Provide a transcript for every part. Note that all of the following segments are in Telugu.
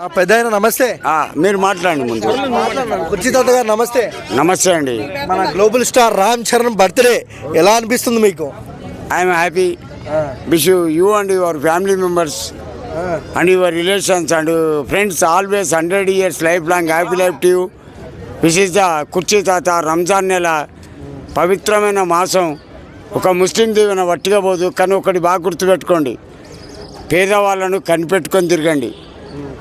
పెద్దయినా నమస్తే. మీరు మాట్లాడండి ముందు. కుర్చీ తాత గారు నమస్తే. నమస్తే అండి. మన global star Ram Charan birthday ఎలా అనిపిస్తుంది మీకు? I'm happy. Wish you and your family members and your relations and friends always 100 years life long happy life to you. Wish is the కుర్చీ తాత. రంజాన్ నెల పవిత్రమైన మాసం. ఒక ముస్లిం దీవెన వట్టిగా పోదు. కానీ ఒకటి బాగా గుర్తుపెట్టుకోండి, పేదవాళ్ళను కనిపెట్టుకొని తిరగండి.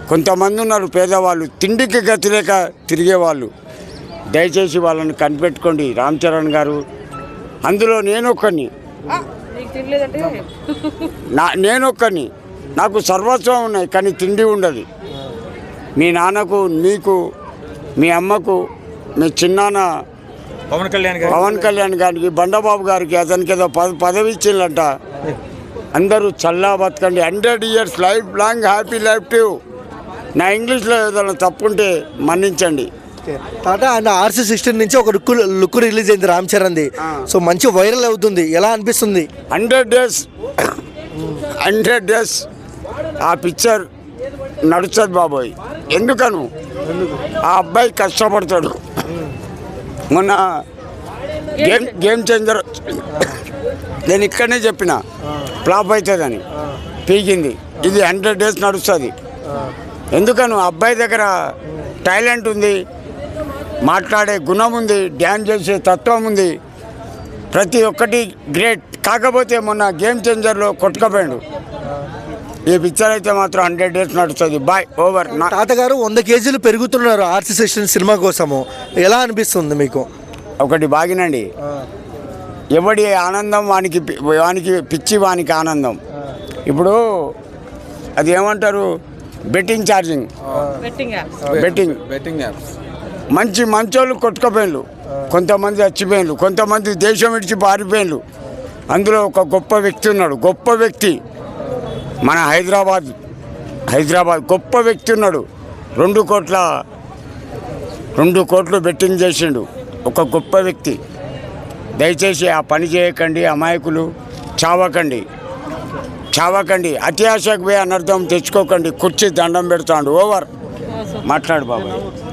కొంతమంది ఉన్నారు పేదవాళ్ళు, తిండికి గతి లేక తిరిగేవాళ్ళు. దయచేసి వాళ్ళని కనిపెట్టుకోండి రామ్ చరణ్ గారు. అందులో నేనొక్కని నాకు సర్వస్వం ఉన్నాయి, కానీ తిండి ఉండదు. మీ నాన్నకు, మీకు, మీ అమ్మకు, మీ చిన్నాన్న పవన్ కళ్యాణ్ గారికి, బండబాబు గారికి, అతనికి ఏదో పదవి ఇచ్చిందంట. అందరూ చల్లా బతకండి. 100 years life long happy life to. నా ఇంగ్లీష్లో ఏదైనా తప్పుంటే మన్నించండి. తాత ఆయన RC16 నుంచి ఒక లుక్ రిలీజ్ అయింది రామ్ చరణ్ది. సో మంచి వైరల్ అవుతుంది, ఎలా అనిపిస్తుంది? 100 days ఆ పిక్చర్ నడుస్తుంది బాబోయ్. ఎందుకను ఆ అబ్బాయి కష్టపడతాడు. మొన్న గేమ్ చేంజర్ నేను ఇక్కడనే చెప్పిన ఫ్లాప్ అవుతుందని, పీకింది. ఇది 100 days నడుస్తుంది. ఎందుకను అబ్బాయి దగ్గర టాలెంట్ ఉంది, మాట్లాడే గుణం ఉంది, డ్యాన్స్ చేసే తత్వం ఉంది, ప్రతి ఒక్కటి గ్రేట్. కాకపోతే మొన్న గేమ్ చేంజర్లో కొట్టుకపోయాడు. ఈ పిక్చర్ అయితే మాత్రం 100 days నడుస్తుంది. Bye, over. తాతగారు 100 kgs పెరుగుతున్నారు RC16 సినిమా కోసము, ఎలా అనిపిస్తుంది మీకు? ఒకటి బాగినండి, ఎవడి ఆనందం వానికి పిచ్చి వానికి ఆనందం. ఇప్పుడు అది ఏమంటారు, బెట్టింగ్ ఛార్జింగ్, బెట్టింగ్ మంచోళ్ళు కొట్టుకుపోయిన్లు, కొంతమంది చచ్చిపోయిన్లు, కొంతమంది దేశం విడిచి పారిపోయిన్లు. అందులో ఒక గొప్ప వ్యక్తి ఉన్నాడు. గొప్ప వ్యక్తి మన హైదరాబాద్ గొప్ప వ్యక్తి ఉన్నాడు. 2 కోట్లు బెట్టింగ్ చేసిండు ఒక గొప్ప వ్యక్తి. దయచేసి ఆ పని చేయకండి. అమాయకులు చావకండి. అత్యాశకు పోయి అనర్థం తెచ్చుకోకండి. కుర్చీ దండం పెడతాడు. ఓవర్. మాట్లాడు బాబు.